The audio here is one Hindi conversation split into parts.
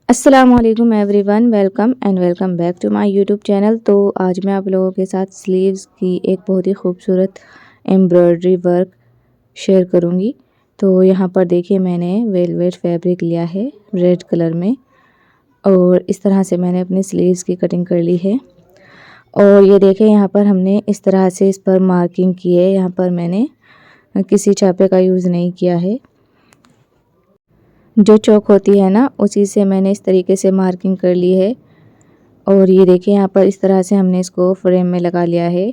अस्सलाम वालेकुम everyone, welcome back to my YouTube channel. तो आज मैं आप लोगों के साथ स्लीव्स की एक बहुत ही खूबसूरत एम्ब्रॉयडरी वर्क शेयर करूंगी। तो यहाँ पर देखिए मैंने वेलवेट फैब्रिक लिया है रेड कलर में और इस तरह से मैंने अपनी स्लीव्स की कटिंग कर ली है। और ये देखें यहाँ पर हमने इस तरह से इस पर मार्किंग की है। यहाँ पर मैंने किसी चापे का यूज़ नहीं किया है, जो चौक होती है ना उसी से मैंने इस तरीके से मार्किंग कर ली है। और ये देखिए यहाँ पर इस तरह से हमने इसको फ्रेम में लगा लिया है।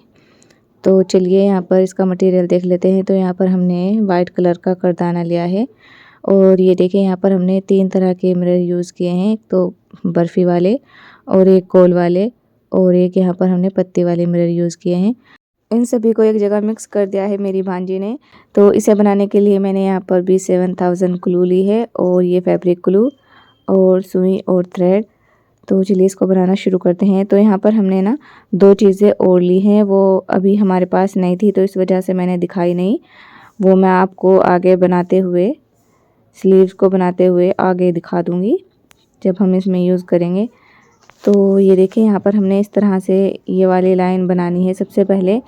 तो चलिए यहाँ पर इसका मटेरियल देख लेते हैं। तो यहाँ पर हमने वाइट कलर का करदाना लिया है और ये देखिए यहाँ पर हमने 3 तरह के मिरर यूज़ किए हैं। एक तो बर्फ़ी वाले और एक गोल वाले और एक यहाँ पर हमने पत्ती वाले मिरर यूज़ किए हैं। इन सभी को एक जगह मिक्स कर दिया है मेरी भांजी ने। तो इसे बनाने के लिए मैंने यहाँ पर भी 7000 ग्लू ली है और ये फैब्रिक ग्लू और सुई और थ्रेड। तो चलिए इसको बनाना शुरू करते हैं। तो यहाँ पर हमने ना 2 चीज़ें और ली हैं, वो अभी हमारे पास नहीं थी तो इस वजह से मैंने दिखाई नहीं। वो मैं आपको आगे बनाते हुए, स्लीव्स को बनाते हुए आगे दिखा दूँगी जब हम इसमें यूज़ करेंगे। तो ये देखिए यहाँ पर हमने इस तरह से ये वाली लाइन बनानी है सबसे पहले।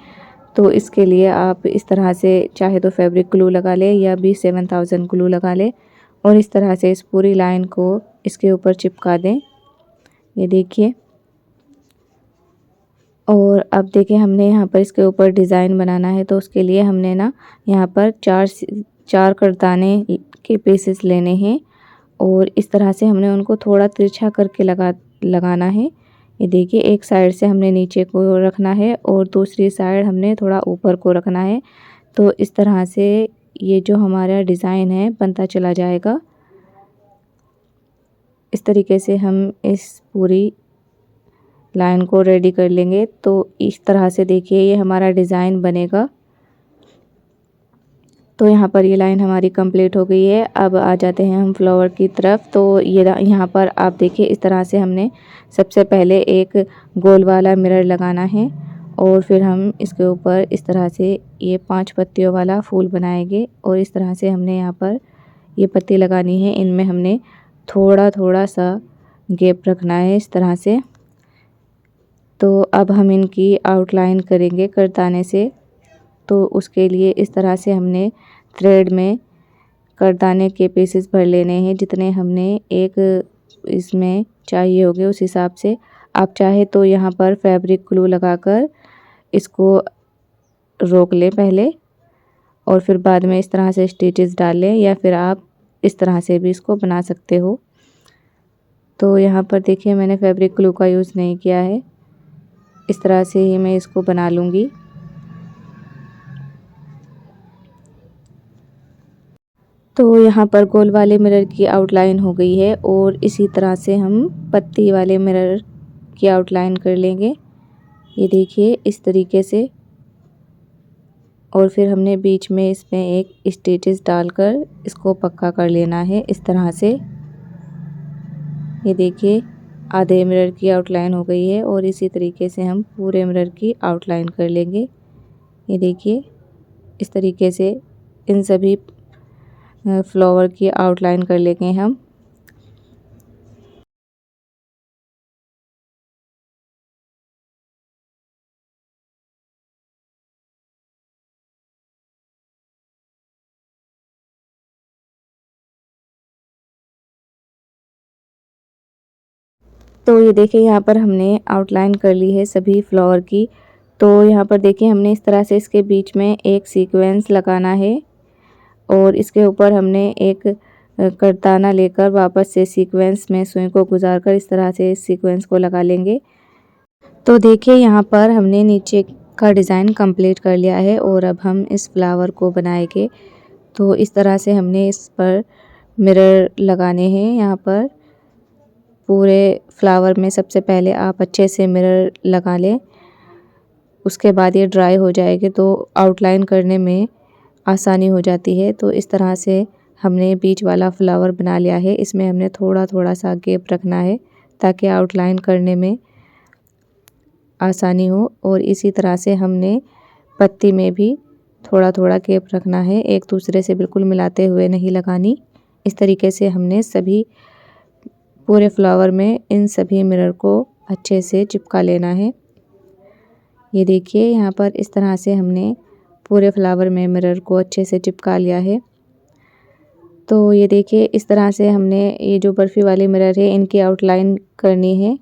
तो इसके लिए आप इस तरह से चाहे तो फैब्रिक ग्लू लगा ले या भी 7000 ग्लू लगा ले और इस तरह से इस पूरी लाइन को इसके ऊपर चिपका दें। ये देखिए। और अब देखिए हमने यहाँ पर इसके ऊपर डिज़ाइन बनाना है। तो उसके लिए हमने ना यहाँ पर चार करदाने के पीसेस लेने हैं और इस तरह से हमने उनको थोड़ा तिरछा करके लगाना है। ये देखिए एक साइड से हमने नीचे को रखना है और दूसरी साइड हमने थोड़ा ऊपर को रखना है। तो इस तरह से ये जो हमारा डिज़ाइन है बनता चला जाएगा। इस तरीके से हम इस पूरी लाइन को रेडी कर लेंगे। तो इस तरह से देखिए ये हमारा डिज़ाइन बनेगा। तो यहाँ पर ये लाइन हमारी कंप्लीट हो गई है। अब आ जाते हैं हम फ्लावर की तरफ। तो ये यहाँ पर आप देखिए इस तरह से हमने सबसे पहले एक गोल वाला मिरर लगाना है और फिर हम इसके ऊपर इस तरह से ये 5 पत्तियों वाला फूल बनाएंगे। और इस तरह से हमने यहाँ पर ये पत्ती लगानी है, इनमें हमने थोड़ा थोड़ा सा गैप रखना है इस तरह से। तो अब हम इनकी आउटलाइन करेंगे करदाने से। तो उसके लिए इस तरह से हमने थ्रेड में करदाने के पीसेस भर लेने हैं, जितने हमने एक इसमें चाहिए होंगे उस हिसाब से। आप चाहे तो यहाँ पर फैब्रिक ग्लू लगाकर इसको रोक लें पहले और फिर बाद में इस तरह से स्टिचेस डाल लें, या फिर आप इस तरह से भी इसको बना सकते हो। तो यहाँ पर देखिए मैंने फैब्रिक ग्लू का यूज़ नहीं किया है। इस तरह से ही मैं इसको बना लूँगी। तो यहाँ पर गोल वाले मिरर की आउटलाइन हो गई है और इसी तरह से हम पत्ती वाले मिरर की आउटलाइन कर लेंगे। ये देखिए इस तरीके से। और फिर हमने बीच में इसमें एक स्टिचेस डालकर इसको पक्का कर लेना है इस तरह से। ये देखिए आधे मिरर की आउटलाइन हो गई है और इसी तरीके से हम पूरे मिरर की आउटलाइन कर लेंगे। ये देखिए इस तरीके से इन सभी फ्लावर की आउटलाइन कर लेंगे हम। तो ये देखिए यहाँ पर हमने आउटलाइन कर ली है सभी फ्लावर की। तो यहाँ पर देखिए हमने इस तरह से इसके बीच में एक सीक्वेंस लगाना है और इसके ऊपर हमने एक करदाना लेकर वापस से सीक्वेंस में सुई को गुजार कर इस तरह से इस सीक्वेंस को लगा लेंगे। तो देखिए यहाँ पर हमने नीचे का डिज़ाइन कंप्लीट कर लिया है और अब हम इस फ्लावर को बनाएंगे। तो इस तरह से हमने इस पर मिरर लगाने हैं। यहाँ पर पूरे फ्लावर में सबसे पहले आप अच्छे से मिरर लगा लें, उसके बाद ये ड्राई हो जाएगी तो आउटलाइन करने में आसानी हो जाती है। तो इस तरह से हमने बीच वाला फ्लावर बना लिया है। इसमें हमने थोड़ा थोड़ा सा गैप रखना है ताकि आउटलाइन करने में आसानी हो। और इसी तरह से हमने पत्ती में भी थोड़ा थोड़ा गैप रखना है, एक दूसरे से बिल्कुल मिलाते हुए नहीं लगानी। इस तरीके से हमने सभी पूरे फ्लावर में इन सभी मिरर को अच्छे से चिपका लेना है। ये देखिए यहाँ पर इस तरह से हमने पूरे फ्लावर में मिरर को अच्छे से चिपका लिया है। तो ये देखिए इस तरह से हमने ये जो बर्फ़ी वाले मिरर है इनकी आउटलाइन करनी है।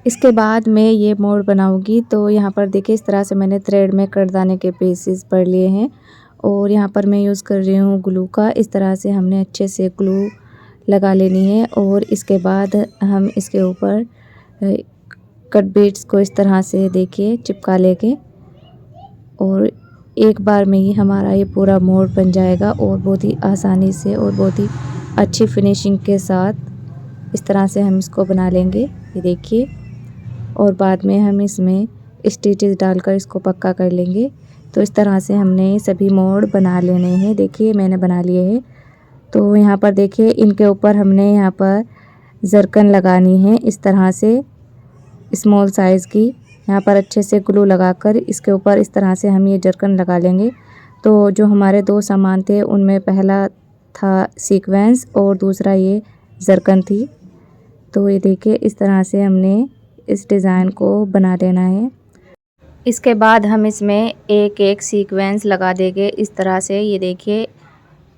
इसके बाद मैं ये मोड़ बनाऊंगी। तो यहाँ पर देखिए इस तरह से मैंने थ्रेड में कटदाने के पीसेस भर लिए हैं और यहाँ पर मैं यूज़ कर रही हूँ ग्लू का। इस तरह से हमने अच्छे से ग्लू लगा लेनी है और इसके बाद हम इसके ऊपर कट बीट्स को इस तरह से देखिए चिपका लेंगे और एक बार में ही हमारा ये पूरा मोड़ बन जाएगा और बहुत ही आसानी से और बहुत ही अच्छी फिनिशिंग के साथ इस तरह से हम इसको बना लेंगे। ये देखिए और बाद में हम इसमें स्टिचेस डालकर इसको पक्का कर लेंगे। तो इस तरह से हमने सभी मोड़ बना लेने हैं। देखिए मैंने बना लिए हैं। तो यहाँ पर देखिए इनके ऊपर हमने यहाँ पर जरकन लगानी है इस तरह से स्मॉल साइज़ की। यहाँ पर अच्छे से ग्लू लगाकर इसके ऊपर इस तरह से हम ये जरकन लगा लेंगे। तो जो हमारे दो सामान थे उनमें पहला था सीक्वेंस और दूसरा ये जरकन थी। तो ये देखिए इस तरह से हमने इस डिज़ाइन को बना लेना है। इसके बाद हम इसमें एक एक सीक्वेंस लगा देंगे इस तरह से। ये देखिए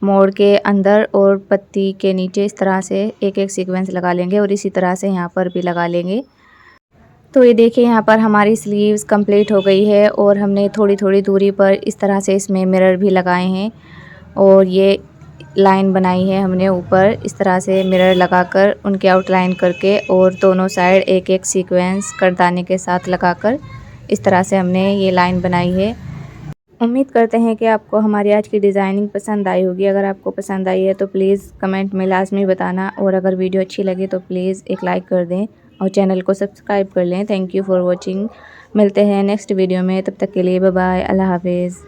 मोड़ के अंदर और पत्ती के नीचे इस तरह से एक एक सीक्वेंस लगा लेंगे और इसी तरह से यहाँ पर भी लगा लेंगे। तो ये देखिए यहाँ पर हमारी स्लीव्स कंप्लीट हो गई है और हमने थोड़ी थोड़ी दूरी पर इस तरह से इसमें मिरर भी लगाए हैं और ये लाइन बनाई है हमने ऊपर इस तरह से मिरर लगाकर उनके आउटलाइन करके और दोनों साइड एक एक सीक्वेंस करदाने के साथ लगाकर इस तरह से हमने ये लाइन बनाई है। उम्मीद करते हैं कि आपको हमारी आज की डिज़ाइनिंग पसंद आई होगी। अगर आपको पसंद आई है तो प्लीज़ कमेंट में लाजमी बताना और अगर वीडियो अच्छी लगे तो प्लीज़ एक लाइक कर दें और चैनल को सब्सक्राइब कर लें। Thank you for watching. मिलते हैं नेक्स्ट वीडियो में, तब तक के लिए बाय बाय, अल्लाह हाफिज़।